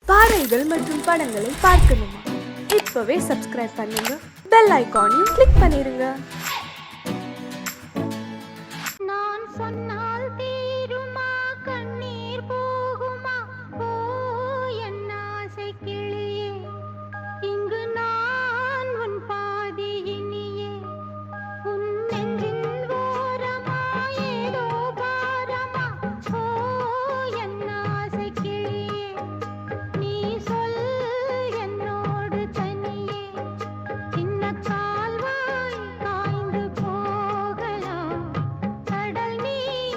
பாடல்கள் மற்றும் படங்களை பார்க்கணுமா? இப்பவே சப்ஸ்கிரைப் பண்ணுங்க, பெல் ஐகானையும் கிளிக் பண்ணிருங்க. நான் சொன்னால் தீருமா, கண்ணீர் போகுமா? ஓ என் ஆசை கிளியே, இங்கு நான் உன் பாதி இனியே. உன் நெஞ்சின் ஓரமா ஏதோ பாரமா? ஓ என் ஆசை கிளியே, நீ சொல் என்னோடு தனியே. சின்ன கால்வாய் காய்ந்து போகலாம், கடல் நீர்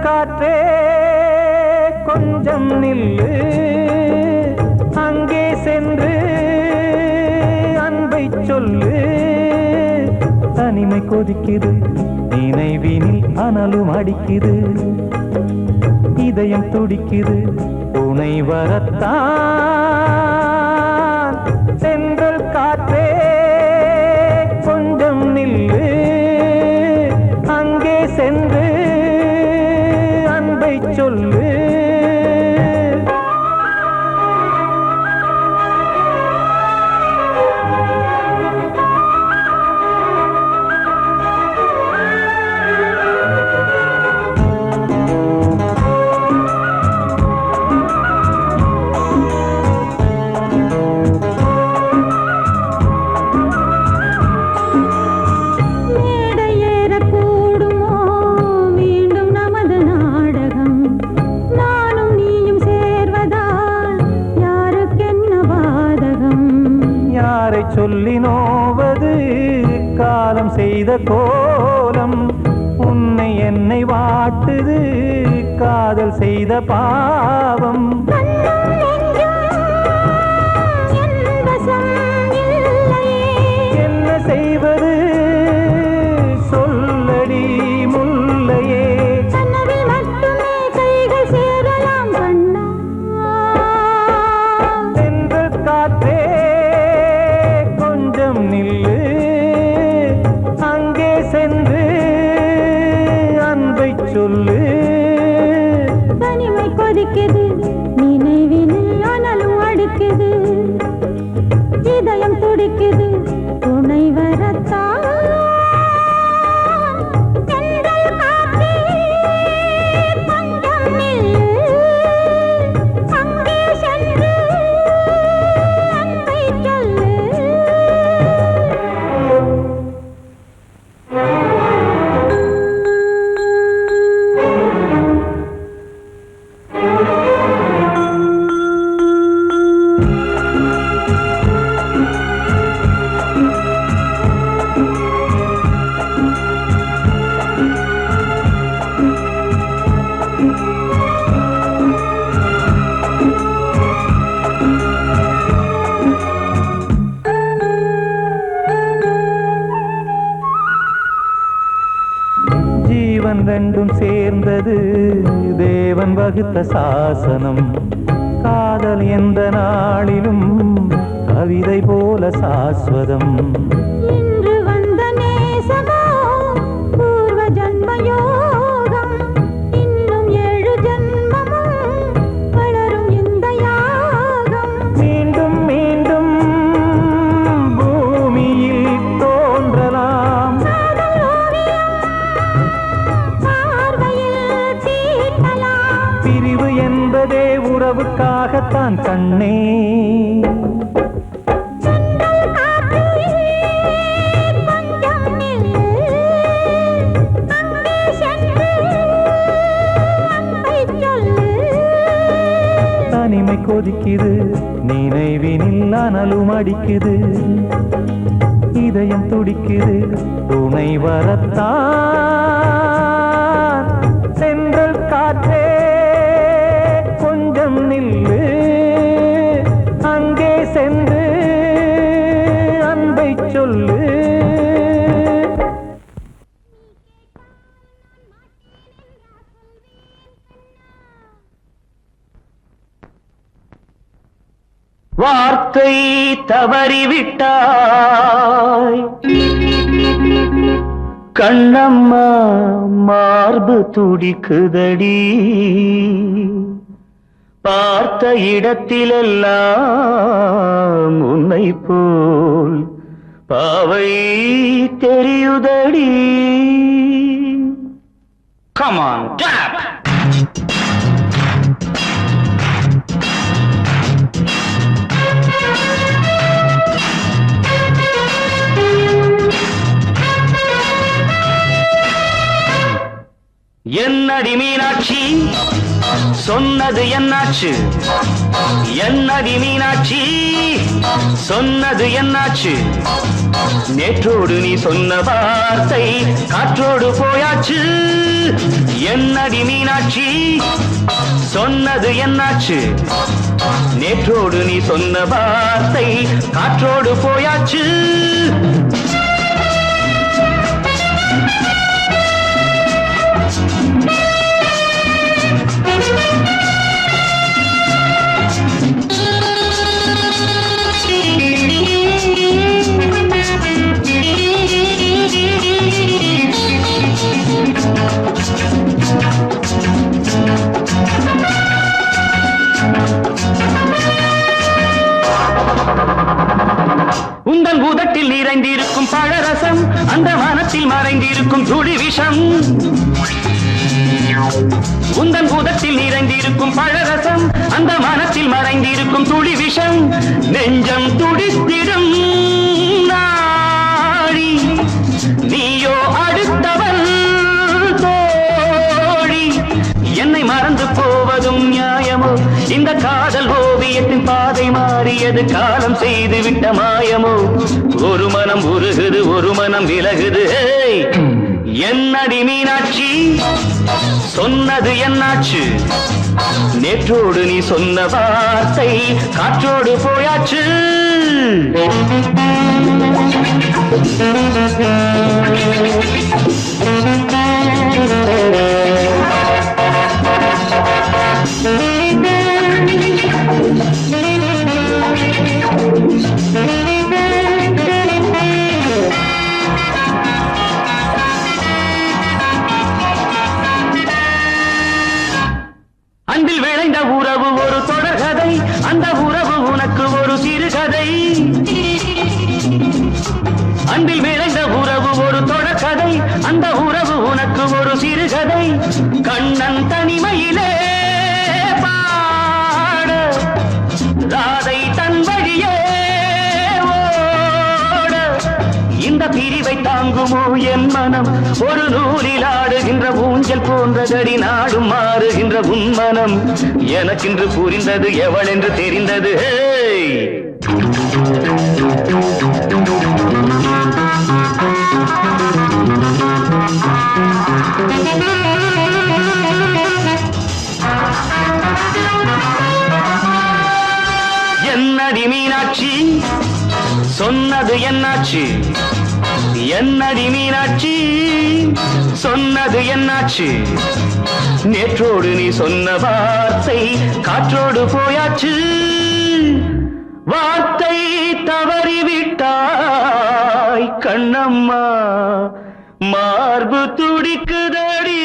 காற்றே கொஞ்சம் நில்லு, அங்கே சென்று அன்பை சொல்லு. தனிமை கொதிக்குது, நினைவினில் அனலும் அடிக்குது, இதயம் துடிக்குது, துணை வரத்தான். சென்றல் காற்றே கொஞ்சம் நில்லு, அங்கே சென்று அன்பை சொல்லு. சொல்லி நோவது காலம் செய்த கோலம், உன்னை என்னை வாட்டுது காதல் செய்த பாவம். என்ன செய்வது சொல்லடி முல்லையே, சென்றல் காற்றே நில்லு, அங்கே சென்று அன்பை சொல்லு. தனிமை கொதிக்குது, நினைவினில் அனலும் அடிக்குது, இதயம் துடிக்குது, துணை வரத்தான். ஜீவன் ரெண்டும் சேர்ந்தது தேவன் வகுத்த சாசனம், காதல் எந்த நாளிலும் கவிதை போல சாஸ்வதம். இன்று வந்த நேசமோ பூர்வ ஜன்மயோகம், இன்னும் 7 ஜன்மமும் வளரும் இந்த யாகம். மீண்டும் மீண்டும் பூமியில் தோன்றலாம், பிரிவு என்பதே உறவுக்காகத்தான் கண்ணே. தனிமை கொதிக்குது, நினைவினில் அனலும் அடிக்குது, இதயம் துடிக்குது, துணை வரத்தான். சென்றல் காற்றே கொஞ்சம் நில்லு, அங்கே சென்று அன்பை சொல்லு. வார்த்தை தவறிவிட்டாய் கண்ணம்மா, மார்பு துடிக்குதடி, பார்த்த இடத்திலெல்லாம் உன்னை போல் பாவை தெரியுதடி. Come on, tap! என்னடி மீனாட்சி சொன்னது என்னாச்சு? என்னடி மீனாட்சி சொன்னது என்னாச்சு? நேற்றோடு நீ சொன்ன வார்த்தை காற்றோடு போயாச்சு. என்னடி மீனாட்சி சொன்னது என்னாச்சு? நேற்றோடு நீ சொன்ன வார்த்தை காற்றோடு போயாச்சு. உந்தன் உதட்டில் நிறைந்திருக்கும் பழரசம், அந்த மனத்தில் மறைந்திருக்கும் துளி விஷம். உந்தன் உதட்டில் நிறைந்திருக்கும் பழரசம், அந்த மனத்தில் மறைந்திருக்கும் துளி விஷம். நெஞ்சம் துடித்திடும் நாடி, நீயோ அடுத்தவன் தோழி. என்னை மறந்து போவதும் நியாயமோ? இந்த காதல் ஓவியத்தின் பாதை மாறியது காலம் செய்து விட்ட மாயமோ? ஒரு மனம் உருகுது, ஒரு மனம் விலகுது. என்னடி மீனாட்சி சொன்னது என்னாச்சு? நேற்றோடு நீ சொன்ன வார்த்தை காற்றோடு போயாச்சு. அன்பில் விளைந்த உறவு ஒரு தொடர்கதை, அந்த உறவு உனக்கு ஒரு சிறுகதை. அன்பில் விளைந்த உறவு ஒரு தொடர்கதை, அந்த உறவு உனக்கு ஒரு சிறுகதை. கண்ணன் தனிமையிலே பாட, ராதை தன் வழியே ஓட. இந்த பிரிவை தாங்குமோ என் மனம்? ஒரு நூலில் ஆடுகின்ற ஊஞ்சல் போன்றதடி நாடும் மாறுகின்ற உன்மனம். எனக்கென்று புரிந்தது எவள் என்று தெரிந்தது. என்னடி மீனாட்சி சொன்னது என்னாச்சு? என்னடி மீனாட்சி சொன்னது என்னாச்சு? நேற்றோடு நீ சொன்ன வார்த்தை காற்றோடு போயாச்சு. வார்த்தை தவறிவிட்டாய் கண்ணம்மா, மார்பு துடிக்குதடி.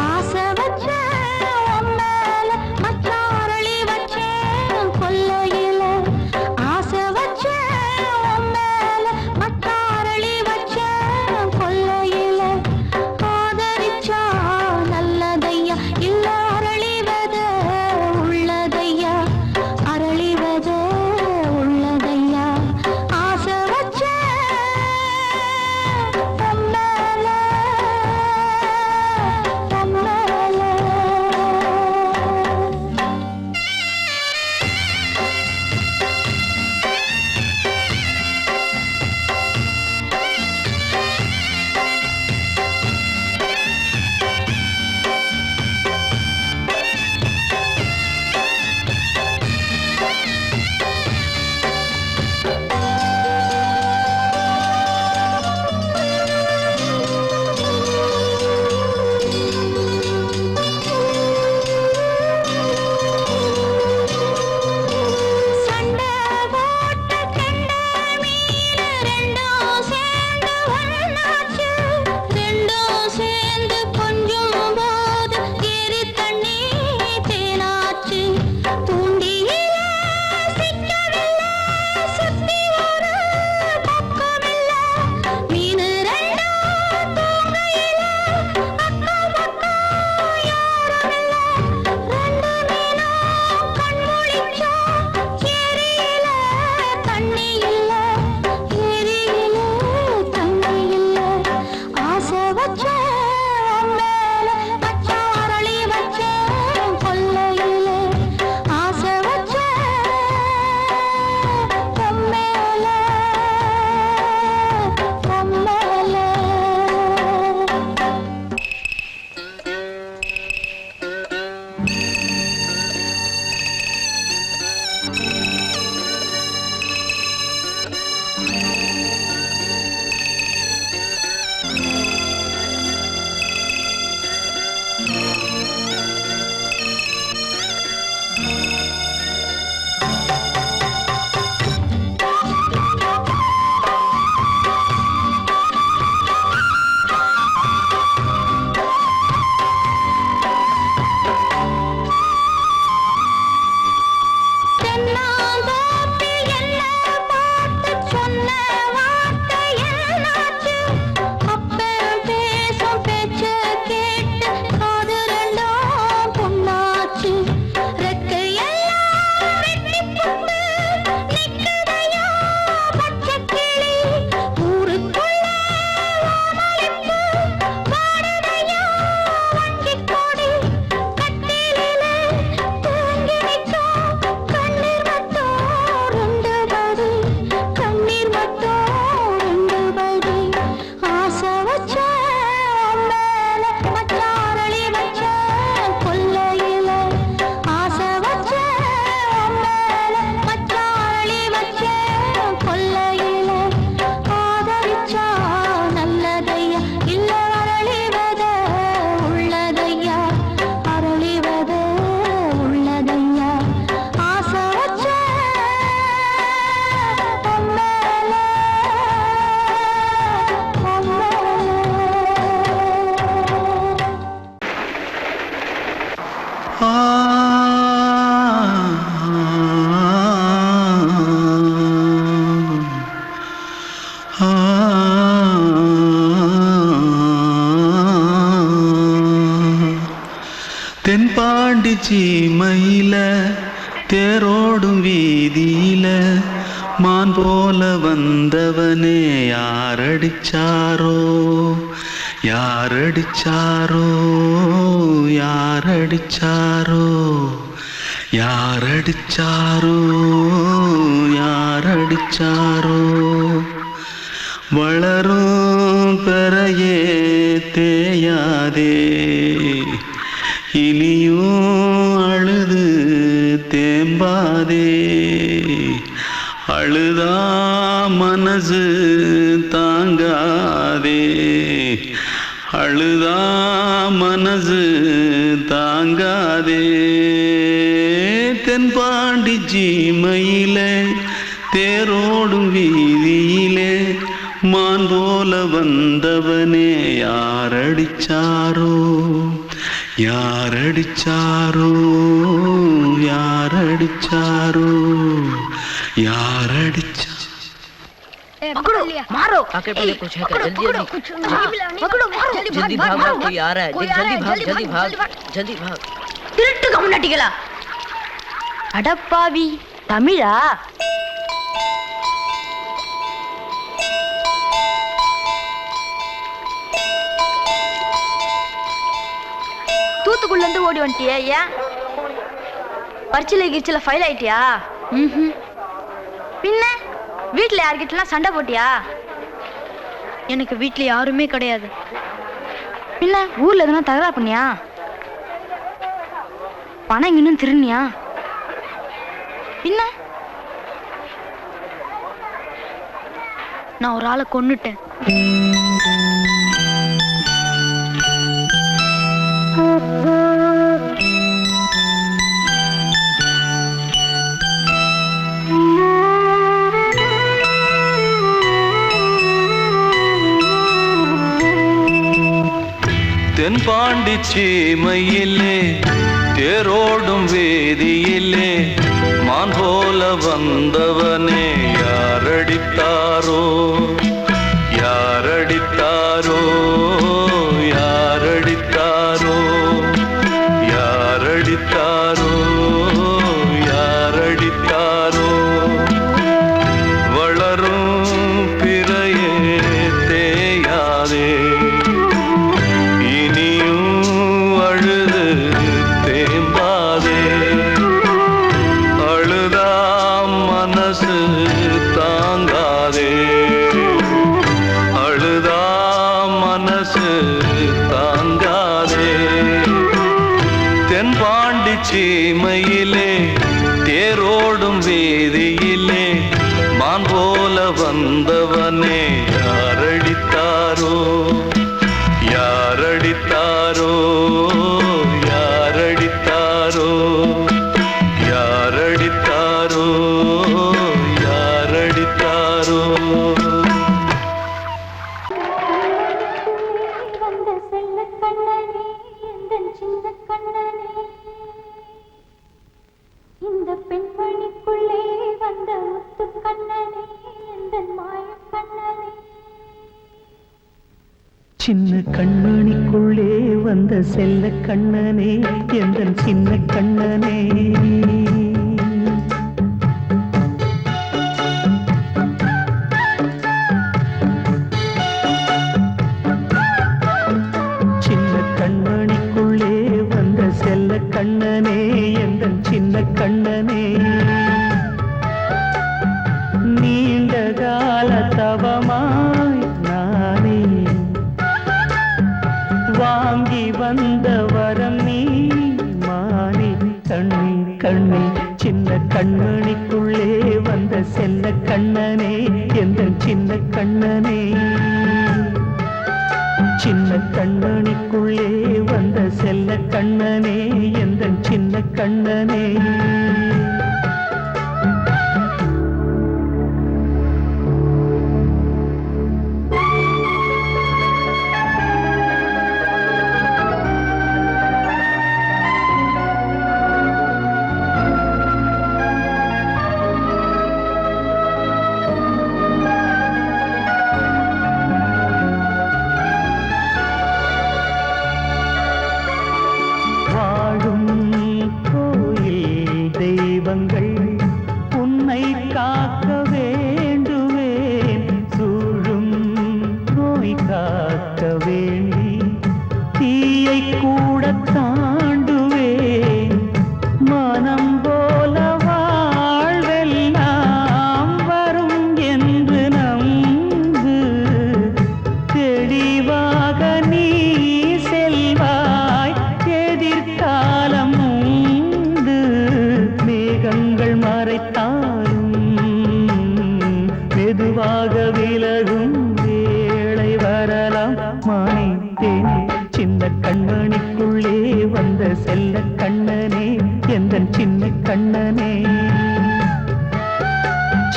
ஆசை வச்ச உன்னை தென்பாண்டி சீமையில தேரோடும் வீதியில மான் போல வந்தவனே யாரடிச்சாரோ யாரடிச்சாரோ யாரடிச்சாரோ யாரடிச்சாரோ யாரடிச்சாரோ வளரும் பெறையே தேயாதே இனியும் அழுது தேம்பாதே அழுதா மனசு தாங்காதே அழுதா மனசு தாங்காதே தென்பாண்டி சீமையிலே தேரோடும் வீதியிலே மான் போல வந்தவனே யாரடிச்சாரோ யாரடிச்சாரோ யாரடிச்சாரோ यारडिचा पकड़ो मारो आके पहले कुछ है क्या जल्दी पकड़ो मारो जल्दी भाग कोई आ रहा है जल्दी भाग திருட்டு கம்முனட்டிகளா அடப்பாவி தமிழா தூத்துக்குள்ள இருந்து ஓடி வந்துட்டியா ஏன் பரிச்சையில கிரிச்சில ஃபைல் ஆயிட்டியா பின்ன வீட்டுல யார்கிட்டலாம் சண்டை போட்டியா எனக்கு வீட்டுல யாருமே கிடையாது பின்ன ஊர்ல எதுனா தகராறு பண்ணியா பணம் இன்னும் திருநியா பின்ன நான் ஒரு ஆளை கொன்னுட்டேன் தென்பாண்டி சீமையிலே தேரோடும் வேதியிலே மான் போல வந்தவனே யாரடித்தாரோ யாரடித்தாரோ யாரடித்தாரோ யாரடித்தாரோ யாரடித்தாரோ வளரும் பிறையே தேயாதே தாங்காதே அழுதா மனசு தாங்காதே தென்பாண்டி சீமையிலே தேரோடும் வேதியிலே மான் போல வந்தவனே யாரடித்தாரோ யாரடித்தாரோ கண்ணனே இந்த பெண்மணிக்குள்ளே வந்த முத்து கண்ணனே எந்த மாய கண்ணனே சின்ன கண்மணிக்குள்ளே வந்த செல்ல கண்ணனே எந்தன் சின்ன கண்ணனே சின்ன கண்மணிக்குள்ளே வந்த செல்ல கண்ணனே எந்தன் சின்ன கண்ணனே நீண்ட கால தவமாய் நானே வாங்கி வந்த வரம் நீ மானே கண்ணே கண்ணே சின்ன கண்மணிக்குள்ளே வந்த செல்ல கண்ணனே எந்தன் சின்ன கண்ணனே சின்ன கண்மணிக்குள்ளே வந்த செல்ல கண்ணனே எந்தன் சின்ன கண்ணனே உன்னை காக்க வேண்டுவேன் சூழும் நோய் காக்க வேண்டி தீயை கூட தாண்டுவேன் மனம் போல வாழ்வெல்லாம் வரும் என்று நம்பு தெளிவாக நீ செல்வாய் எதிர்காலம் மேகங்கள் மறைத்தாலும் மெதுவாக விலகும் வேளை வரலாம் மானே தேனே சின்ன கண்மணிக்குள்ளே வந்த செல்ல கண்ணனே எந்தன் சின்ன கண்ணனே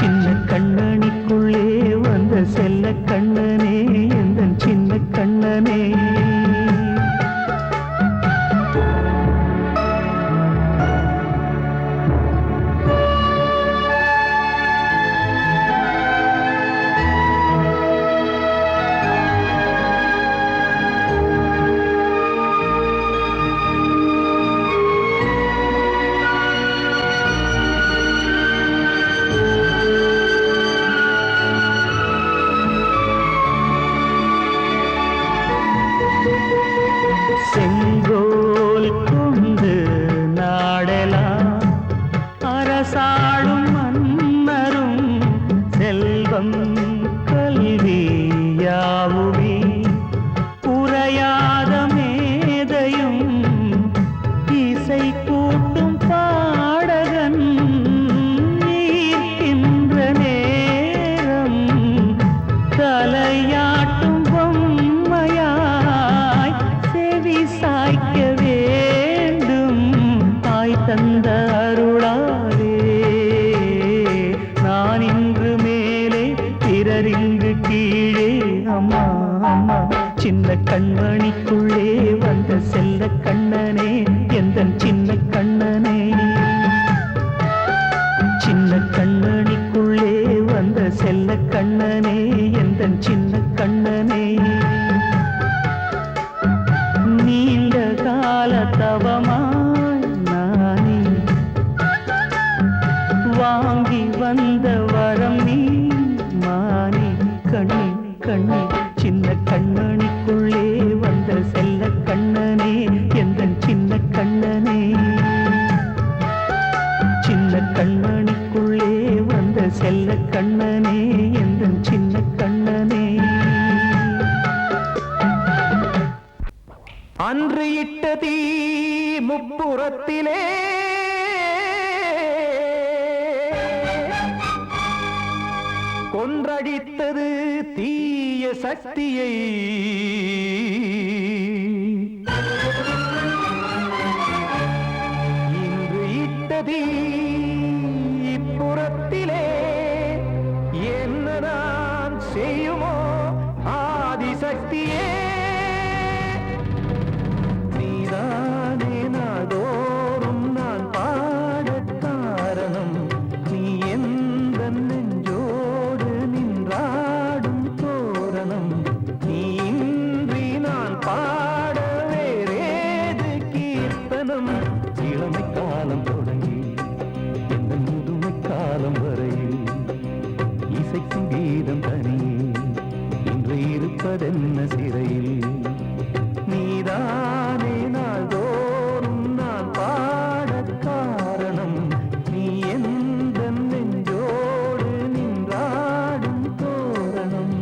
சின்ன கண்மணிக்குள்ளே வந்த செல்ல கண்ணனே எந்தன் சின்ன கண்ணனே செங்கோல் கொண்டு நாடலாம் அரசாளும் மன்னரும் செல்வம் கல்வி யாவுமே உரையாத மேதையும் இசை கூட்டும் பாடகன் ஈர்க்கின்ற நேரம் தலையாட்டும் பொம்மையாய் செவி சாய்க்க வேண்டும் தாய் தந்த அருளாலே நான் இன்று மேலே பிறர் இங்கு கீழே அம்மா அம்மா சின்ன கண்மணிக்குள்ளே வந்த செல்ல கண்ணனே எந்தன் சின்ன கண்ணனே சின்ன கண்மணிக்குள்ளே வந்த செல்ல கண்ணனே எந்தன் சின்ன கண்ணனே நீண்ட கால தவமாய் நானே வாங்கி வந்த வரம் நீ மானே கண்ணே கண்ணே சின்ன கண்மணிக்குள்ளே வந்த செல்ல கண்ணனே எந்தன் சின்ன கண்ணனே சின்ன கண்மணிக்குள்ளே வந்த செல்ல கண்ணனே எந்தன் சின்ன கண்ணனே அன்று இட்ட தீ முப்புறத்திலே கொன்றடித்தது தீய சக்தியை இன்று இட்ட தீ இப்புறத்திலே என்னதான் செய்யுமோ ஆதிசக்தியே நீதான் கீர்த்தனம் இளமை காலம் தொடங்கி எந்த முதுமை காலம் வரையில் இசைக்கும் கீதம் தனியே இன்று இருப்பதென்ன சிறையில் நீதானே நாள்தோறும் நான் பாடக் காரணம் நீ எந்த நெஞ்சோடு நின்றாடும் தோரணம்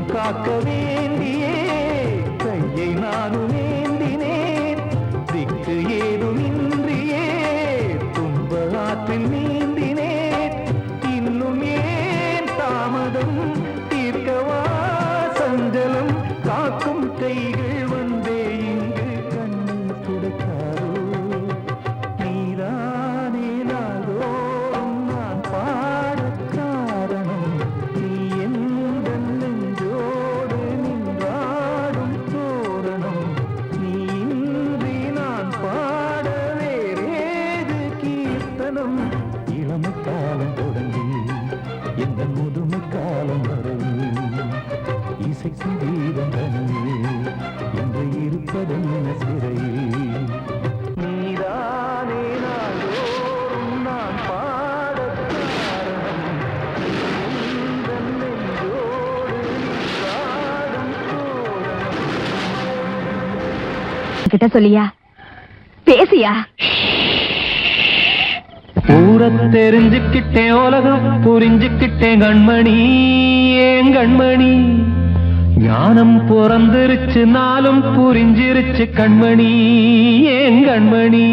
காக்க வேண்டியே கையை நானும் ஏந்தினேன் திக்கு ஏதுமின்றியே துன்ப ஆற்றில் நீந்தினேன் இன்னும் ஏன் தாமதம் தீர்க்கவா சஞ்சலம் காக்கும் கைகள் வந்தே இங்கு கண்ணீர் துடைக்காரோ நீதானே நாள்தோறும் நான் பாடக் காரணம் நீ எந்த நெஞ்சோடு நின்றாடும் தோரணம் நீ இன்றி நான் பாட வேறேது கீர்த்தனம் இளமை காலம் தொடங்கி எந்த முதுமை காலம் வரையில் இசைக்கும் கீதம் தனியே என்று இருப்பதென்ன சிறையில் நீதானே நாள்தோறும் நான் பாடக் காரணம் நீ எந்த நெஞ்சோடு நின்றாடும் தோரணம் கிட்ட சொல்லியா பேசியா ஊரை தெரிஞ்சுக்கிட்டேன் உலகம் புரிஞ்சுக்கிட்டேன் கண்மணி ஏன் கண்மணி ஞானம் பிறந்திருச்சு நாளும் புரிஞ்சிருச்சு கண்மணி ஏன் கண்மணி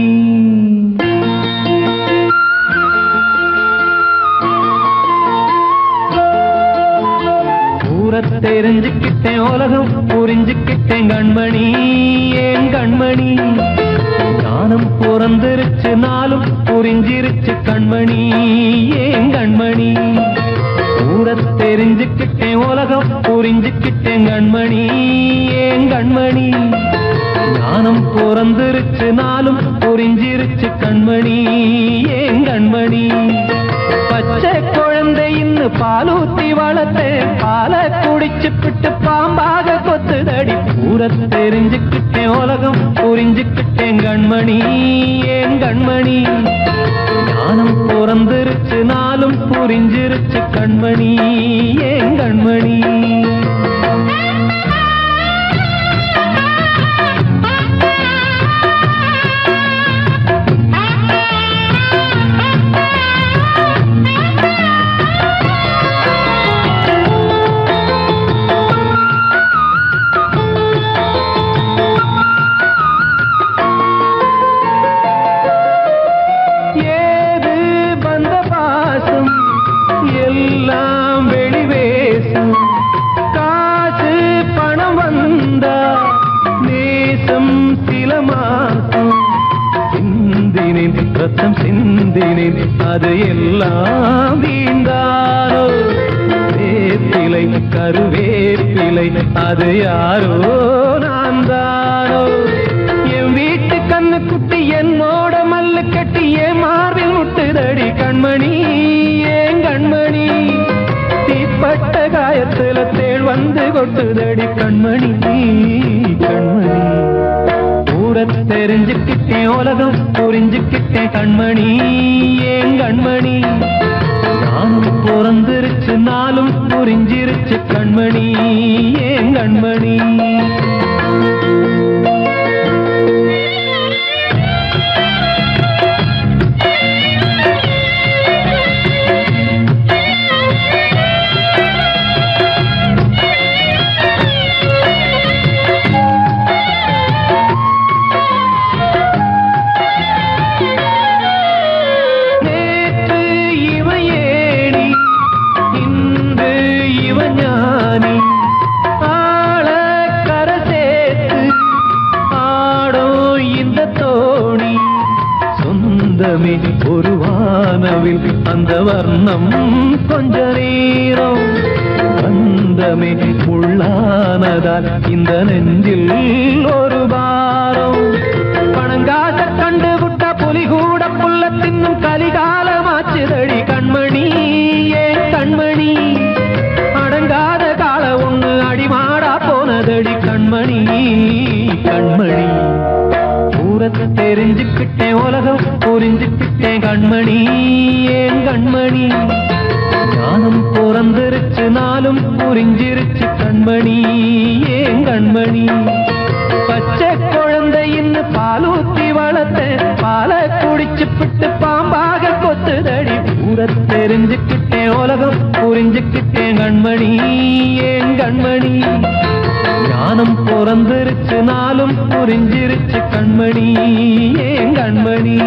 ஊரை தெரிஞ்சுக்கிட்டேன் உலகம் புரிஞ்சுக்கிட்டேன் கண்மணி ஏன் கண்மணி ஞானம் பிறந்திருச்சு நாளும் புரிஞ்சிருச்சு கண்மணி ஏன் கண்மணி ஊரை தெரிஞ்சுக்கிட்டேன் உலகம் புரிஞ்சுக்கிட்டேன் கண்மணி ஏன் கண்மணி ஞானம் பிறந்திருச்சு நாளும் புரிஞ்சிருச்சு கண்மணி ஏன் கண்மணி பச்சை குழந்தை இன்னும் பாலூத்தி வளர்த்தேன் பாலை குடிச்சு பிட்டு பாம்பாக கொத்துதடி பூர தெரிஞ்சுக்கிட்டேன் உலகம் புரிஞ்சுக்கிட்டேன் கண்மணி ஏன் கண்மணி ஞானம் பிறந்திருச்சு நாளும் புரிஞ்சிருச்சு கண்மணி ஏன் கண்மணி ரத்தம் சிந்தினேன் அது எல்லாம் வீண்டாரோ வேப்பிலை கருவேப்பிலை அது யாரோ நான் தானோ என் வீட்டு கண்ணு குட்டி என்னோட மல்லு கட்டி என் மார்பில் முட்டுதடி கண்மணி ஏன் கண்மணி தீப்பட்ட காயத்துல தேள் வந்து கொட்டுதடி கண்மணி கண்மணி தெரிஞ்சுக்கிட்டேன் உலகம் புரிஞ்சுக்கிட்டேன் கண்மணி ஏன் கண்மணி நானும் பிறந்திருச்சு நாளும் புரிஞ்சிருச்சு கண்மணி ஏன் கண்மணி ஒரு வானவில் அந்த வர்ணம் கொஞ்ச நேரம் பந்தமே முள்ளானதால் இந்த நெஞ்சில் ஒரு பாரம் பணங்காட்ட கண்டு விட்ட புலி கூட புல்ல தின்னும் கலிகாலமாச்சுதடி கண்மணி ஏன் கண்மணி அடங்காத கால ஒண்ணு அடிமாடா போனதடி கண்மணி கண்மணி தெரிஞ்சுக்கிட்டேன் உலகம் புரிஞ்சுக்கிட்டேன் கண்மணி ஏன் கண்மணி ஞானம் பிறந்திருச்சு நாளும் புரிஞ்சிருச்சு கண்மணி ஏன் கண்மணி பச்சை குழந்தை இன்னும் பாலூத்தி வளர்த்தேன் பாலை குடிச்சு பிட்டு பாம்பாக கொத்துதடி பூர தெரிஞ்சுக்கிட்டேன் உலகம் புரிஞ்சுக்கிட்டேன் கண்மணி ஏன் கண்மணி ஞானம் பிறந்திருச்சு நாளும் புரிஞ்சிருச்சு கண்மணி ஏன் கண்மணி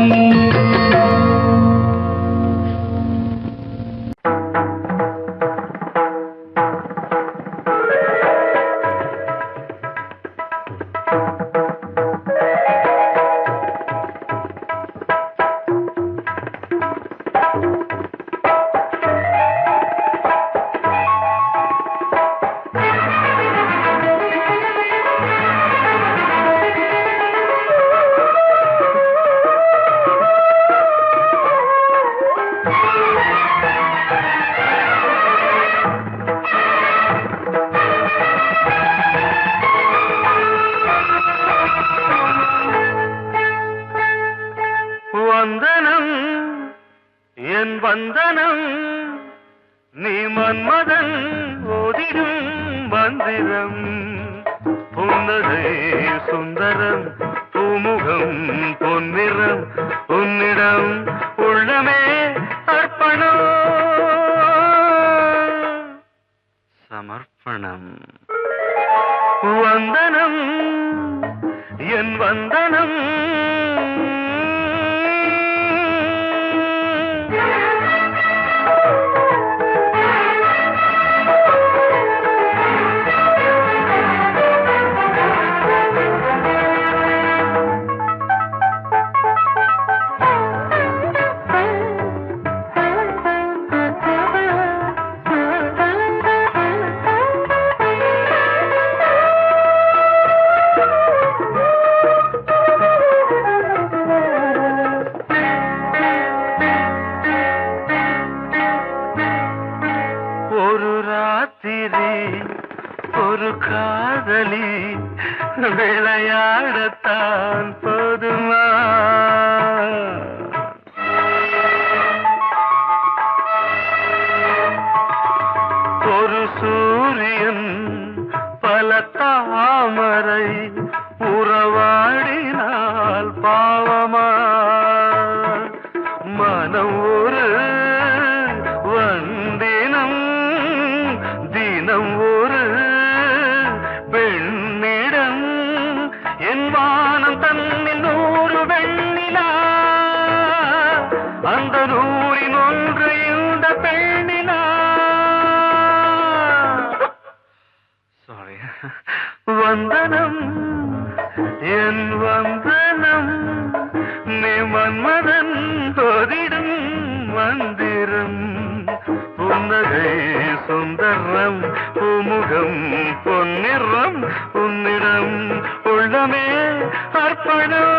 வந்தனம் என் வந்தனம் நீ மன்மதன் ஓதிடும் மந்திரம் புன்னகை சுந்தரம் பூமுகம் பொன்னிறம் உன்னிடம் உள்ளமே அர்ப்பணம் சமர்ப்பணம் வந்தனம் என் வந்தனம் ஒரு காதலி விளையாடத்தான் போதுமா? ஒரு சூரியன் பல தாமரை உறவாடினால் பாவமா? மனம் ஒரு வந்தினம் தினம் ஒரு பெண்ணிடம் என் வானம் தன்னில் 100 வெண்ணிலா அந்த 100இன் ஒன்று இந்த பெண்ணிலா. சாரி. வந்தனம் என் வந்தனம் நீ மன்மதன் போதிடும் மந்திரம். புன்னகை சுந்தரம் பூமுகம் பொன்னிறம் உன்னிடம் உள்ளமே அர்ப்பணம்.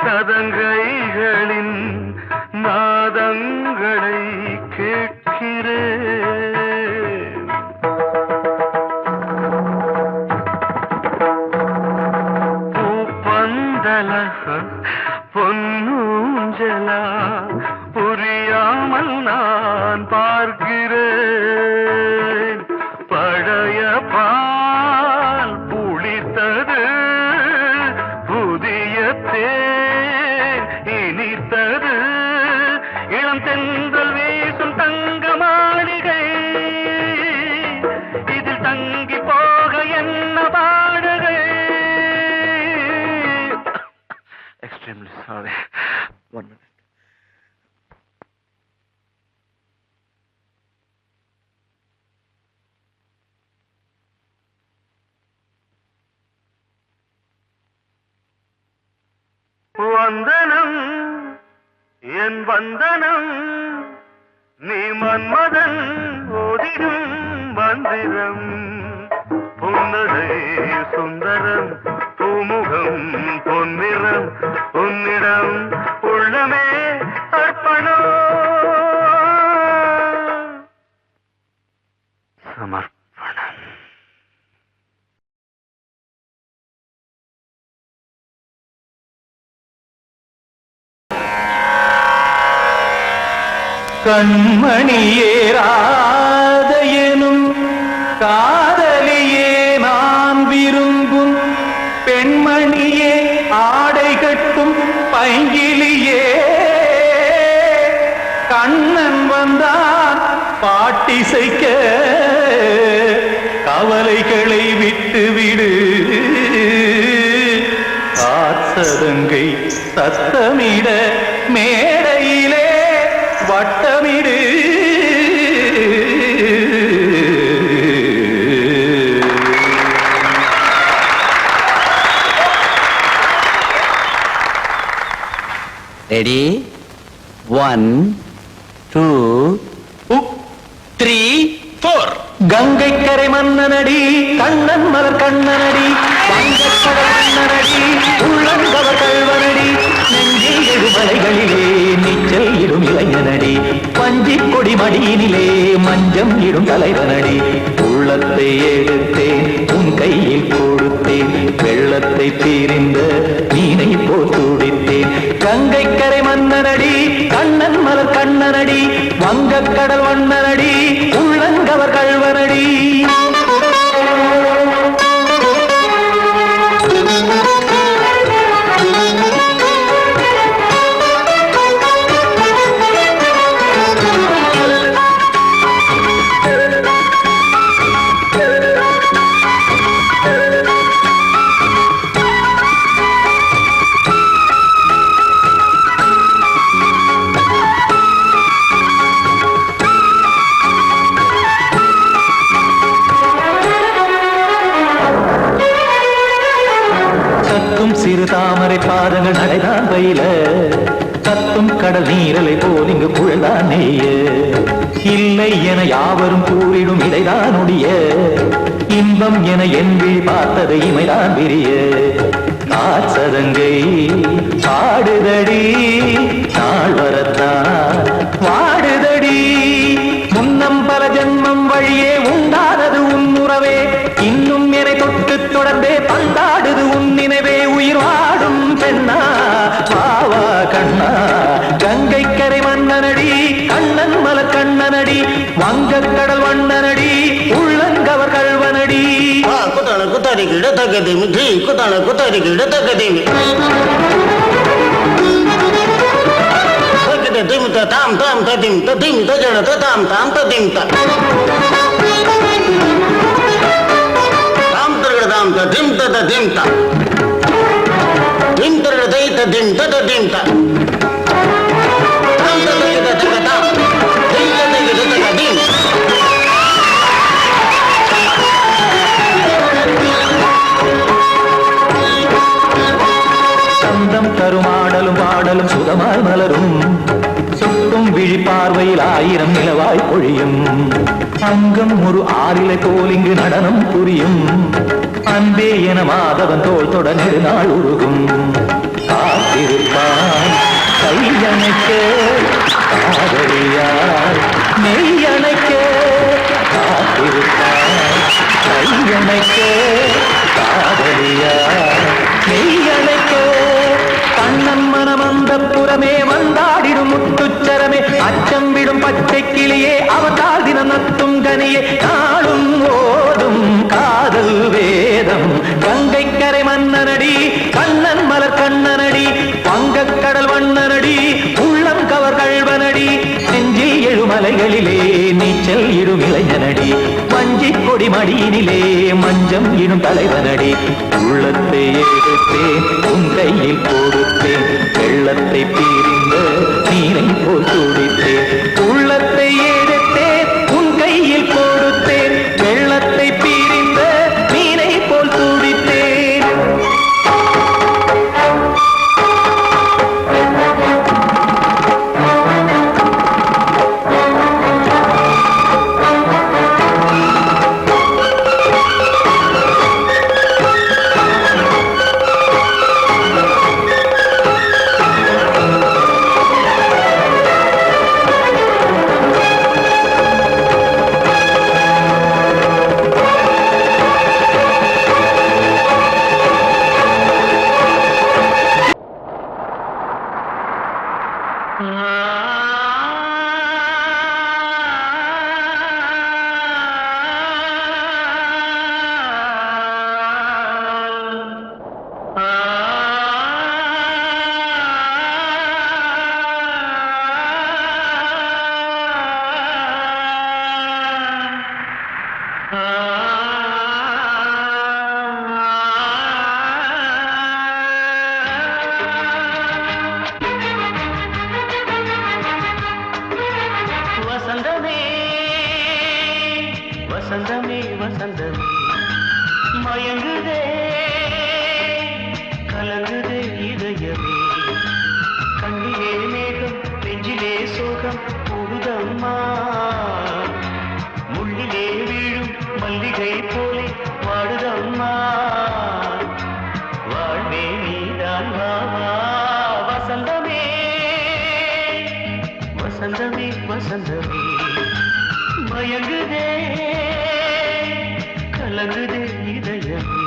சதங்கைகளின் நாதங்களை கேட்கிறேன். பூப்பந்தல பொன்னூஞ்சலா புரியாமல் நான் பார்க்கிறேன். பழைய பால் புளித்தது புதிய தேன் இனித்தது இளம் தென்றல் வீசும் தங்க மாளிகை இதில் தங்கி போக என்ன பாடுகை. Extremely sorry. 1 minute. வந்தனம் என் வந்தனம் நீ மன்மதன் ஓதிடும் மந்திரம். புன்னகை சுந்தரம் பூமுகம் பொன்னிறம் உன்னிடம் உள்ளமே அர்ப்பணம் சமர்ப்பணம். கண்மணியேராத எனும் காதலியே நான் விரும்பும் பெண்மணியே ஆடை கட்டும் பைங்கிலியே கண்ணன் வந்தான் பாட்டிசைக்க கவலைகளை விட்டுவிடு காத்ததங்கை சத்தமிட மேடையிலே வட்டமிடு. ரெடி 1 2 3 4. கங்கை கரை மன்னனடி கண்ணன் மலர் கண்ணனடி வங்கக்கடல் மன்னனடி உள்ளங்கவர் கல்வனடி நெஞ்சில் எழுமலைகளிலே நீச்சல் இடும் இளைஞனடி பஞ்சிக் கொடி மடியினிலே மஞ்சம் இடும் தலைவனடி. உள்ளத்தை எடுத்தேன் உன் கையில் கொடுத்தேன் வெள்ளத்தை தீரிந்த மீனை போல் துடித்தேன். கங்கை கரை மன்னனடி கண்ணன் மலர் கண்ணனடி வங்கக்கடல் வண்ணனடி உள்ளங்கவர் கல்வனடி. பாதங்கள் நடைதான் பயில கத்தும் கடல் நீரலை போல் இங்கு புழல்தான் நெய்ய இல்லை என யாவரும் கூறிடும் இடைதான் உடைய இன்பம் என என் விழி பார்த்தது இமைதான் விரிய காற்சதங்கை பாடுதடி நாள் வரத்தான் வாடுதடி முன்னம் பல ஜென்மம் வழியே உண்டானது உன் உறவே இன்னும் என்னை தொட்டு தொடர்ந்தே பந்தாடுது உன் நினைவே உயிர் வாடும் பெண்ணா வாவா கண்ணா கங்கை கரை மன்னனடி கண்ணன் மலர் கண்ணனடி வங்கக் கடல் வண்ணனடி உள்ளங்கவர் கல்வனடி குத்தான குத்தாரி கிட தகதிமி தி குத்தான குத்தாரி கிட தகதிமி தகத திம் தாம் தாம் ததிம் ததிம் தஜட தாம் தாம் ததிம் தாம் தரகட தாம் ததிம் ததிம் தாம் திம் தரகட தை ததிம் ததிம் தாம் தாம் தகத தகதாம் திம் தகத தகதிம் சந்தம் தருமாடலும் பாடலும் சுகமாய் மலரும் சுட்டும் விழி பார்வையில் ஆயிரம் நிலவாய் பொழியும் அங்கம் ஒரு ஆறிலை போல் இங்கு நடனம் புரியும் அன்பே என மாதவன் தோள் தொட நெடுநாள் உருகும் காத்திருப்பான் கையணைக்க காதலியார் மெய்யணைக்க காத்திருப்பான் கையணைக்க காதலியார் மெய்யணைக்க கண்ணன் மனமந்த புறமே வந்தாடிடும் முத்துச்சரமே அச்சம் விடும் பச்சை கிளியே அவதால் தினம் நத்தும் கனியே நாளும் ஓடும் காதல் வேதம் கங்கை கரை மன்னனடி கண்ணன் மலர் கண்ணனடி வங்கக் கடல் வண்ணனடி உள்ளம் கவர் கல்வனடி நெஞ்சில் எழுமலைகளிலே நீச்சல் இடும் இளைஞனடி வஞ்சி கொடி மடியினிலே மஞ்சம் இடும் தலைவனடி உள்ளத்தை எடுத்தேன் உன் கையில் கொடுத்தேன் வெள்ளத்தை பிரிந்த நீரை போல் துடித்தேன் உள்ளத்தை எடுத்தேன் உன் கையில் கொடுத்தேன் வெள்ளத்தை பிரிந்த நீரை போல் துடித்தேன் வசந்தமே வசந்தமே வசந்தமே மயங்குதே கலங்குதே இதயமே கண்ணிலே மேகம் நெஞ்சிலே சோகம் போகுதம்மா முள்ளிலே வீழும் மல்லிகை போலே வாடுதம்மா வாழ்வே நீதான் வாவா வசந்தமே வசந்தமே வசந்தமே மயங்குதே கலங்குதே இதயமே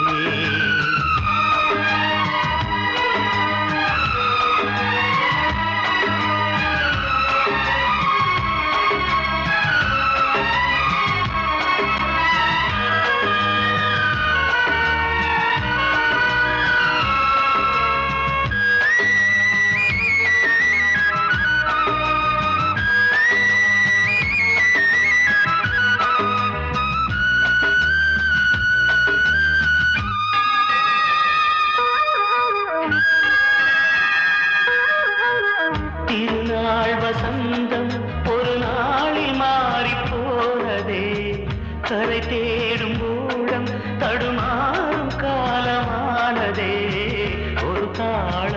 திருநாள் வசந்தம் ஒரு நாளில் மாறி போனதே கரை தேடும் ஊழம் தடுமாறும் காலமானதே ஒரு தாள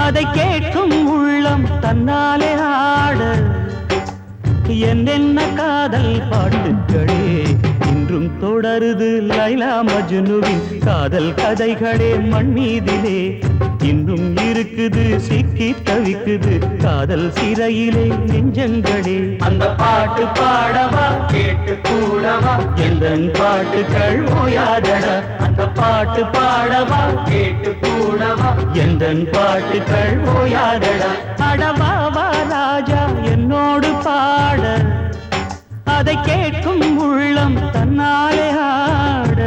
அதை கேட்கும் உள்ளம் தன்னாலே ஆட என்னென்ன காதல் பாட்டுக்களே இன்றும் தொடருது லைலா மஜ்னுவின் காதல் கதைகளே மண் மீதிலே இன்னும் இருக்குது சிக்கி தவிக்குது காதல் சிறையிலே நெஞ்சங்களே அந்த பாட்டு பாடவா கேட்டு கூடவா எந்தன் பாட்டுக்கள் ஓயாதடா அந்த பாட்டு பாடவா கேட்டு கூடவா எந்தன் பாட்டுக்கள் ஓயாதடா அடவாவா ராஜா என்னோடு பாட அதை கேட்கும் உள்ளம் தன்னாலே ஆட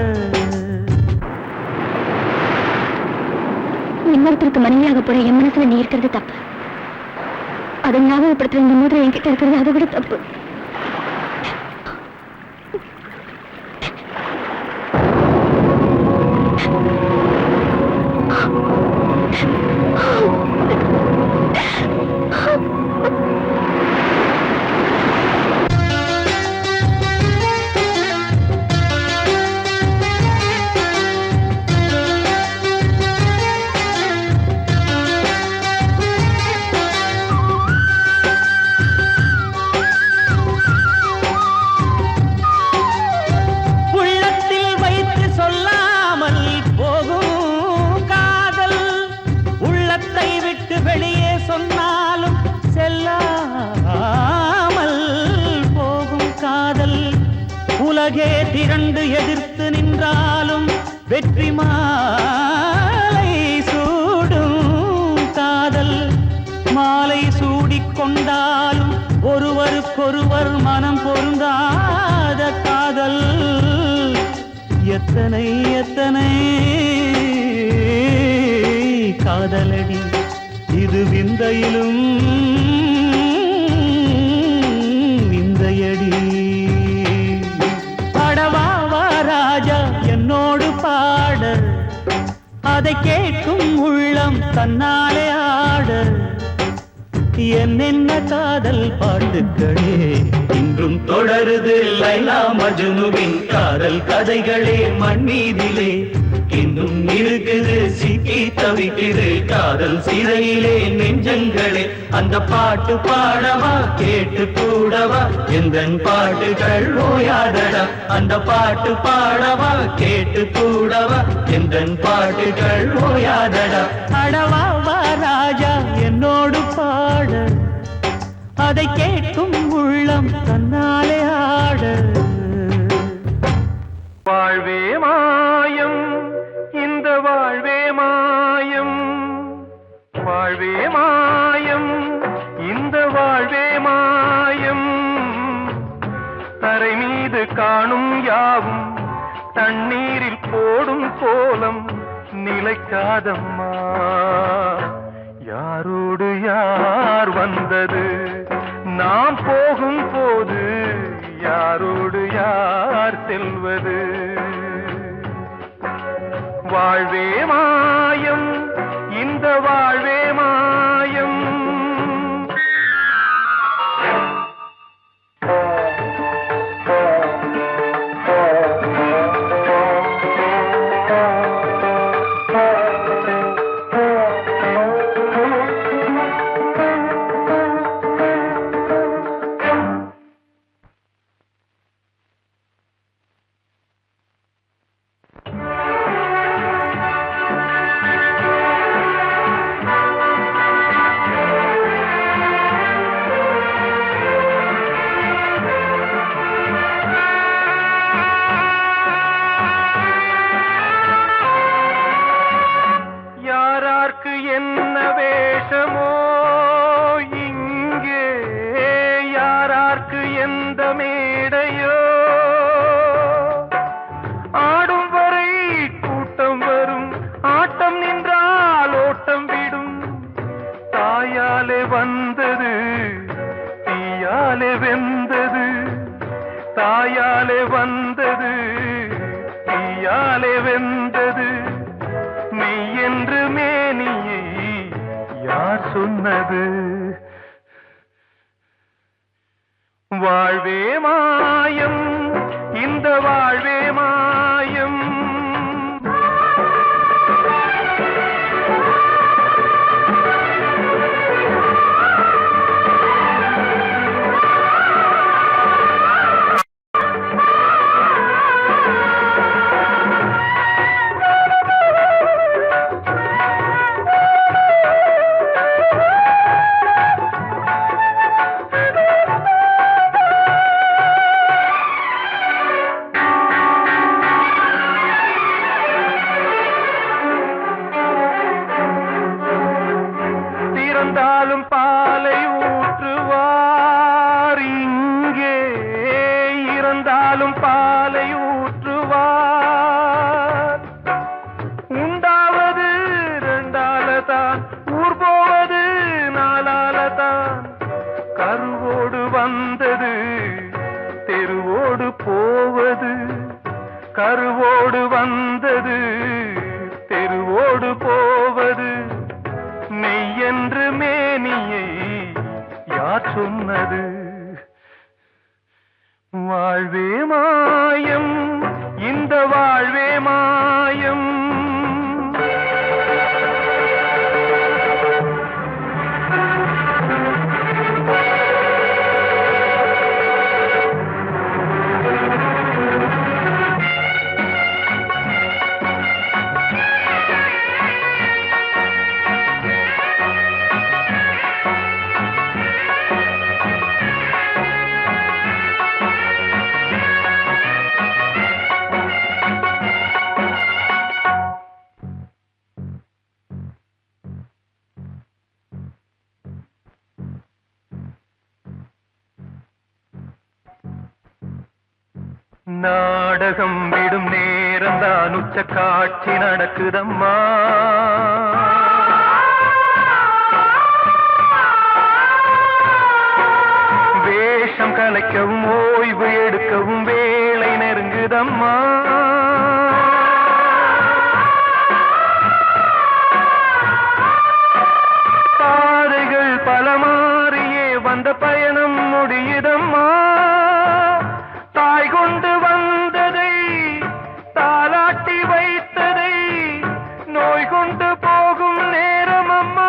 இன்னொருத்தருக்கு மனைவியாக போற என் மனசுல நீ இருக்கிறது தப்பு அதை ஞாபகப்படுத்துற இந்த மூன்று என்கிட்ட இருக்கிறது அதை விட தப்பு வெளியே சொன்னாலும் செல்லாமல் போகும் காதல் உலகே திரண்டு எதிர்த்து நின்றாலும் வெற்றி மாலை சூடும் காதல் மாலை சூடிக்கொண்டாலும் ஒருவருக்கொருவர் மனம் பொருந்தாத காதல் எத்தனை எத்தனை காதலடி இது விந்தையிலும் விந்தையடி. அடவாவா ராஜா என்னோடு பாட, அதை கேட்கும் உள்ளம் தன்னாலே ஆட. என்னென்ன காதல் பாட்டுக்களே இன்றும் தொடருது லைலா மஜ்னுவின் காதல் கதைகளே. மண்ணீதிலே இன்னும் இருக்குது சிக்கி தவிக்குது காதல் சிறையிலே நெஞ்சங்களே. அந்த பாட்டு பாடவா கேட்டு கூடவா எந்தன் பாட்டுகள் ஓயாதடா. அந்த பாட்டு பாடவா கேட்டு கூடவா எந்தன் பாட்டுகள் ஓயாதடா. அடவாவா ராஜா என்னோடு பாட, அதை கேட்கும் உள்ளம் தன்னாலே ஆட. வாழ்வே மாயம் இந்த வாழ்வே மாயம், வாழ்வே மாயம் இந்த வாழ்வே மாயம். தரை மீது காணும் யாவும் தண்ணீரில் போடும் கோலம் நிலைக்காதம்மா. யாரோடு யார் வந்தது நாம் போகும் போது, யாரோடு யார் செல்வது. வாழ்வே மாயம் இந்த வாழ்வே மாயம். என்ன வேஷமோ இங்கே, யாரார்க்கு எந்த மேடையோ. ஆடும் வரை கூட்டம் வரும், ஆட்டம் நின்றால் ஓட்டம் விடும். தாயாலே வந்தது தீயாலே வெந்தது, தாயாலே வந்தது தீயாலே வெந்தது. மெய் என்று மேனியை யார் சொன்னது. வாழ்வே மாயம் இந்த வாழ்வே மாயம். இறந்தாலும் பாலை ஊற்றுவார் இங்கே, இறந்தாலும் பாலை ஊற்றுவார். உண்டாவது ரெண்டாலதான், ஊர் போவது நாலாலதான். கருவோடு வந்தது தெருவோடு போவது, கருவோடு வந்தது தெருவோடு போவது. மெய் என்று மேனியை யார் சொன்னது. வாழ்வே மாயம் இந்த வாழ்வே மாயம். நாடகம் விடும் நேரம் தான் உச்ச காட்சி நடக்குதம்மா. படிக்கவும் ஓய்வு எடுக்கவும் வேளை நெருங்குதம்மா. பாதைகள் பல மாறியே வந்த பயணம் முடியுதம்மா. தாய் கொண்டு வந்ததை தாலாட்டி வைத்ததை நோய் கொண்டு போகும் நேரம் அம்மா.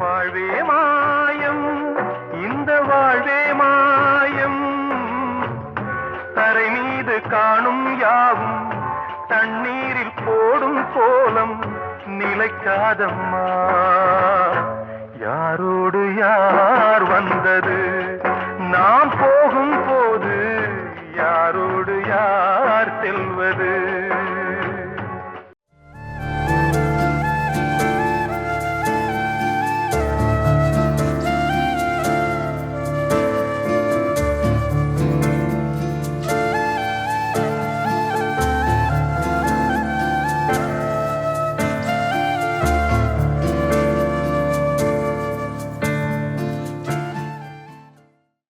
வாழ்வே மாயம், இந்த வாழ்வே மாயம். தரை மீது காணும் யாவும் தண்ணீரில் போடும் கோலம் நிலைக்காதம்மா. யாரோடு யார் வந்தது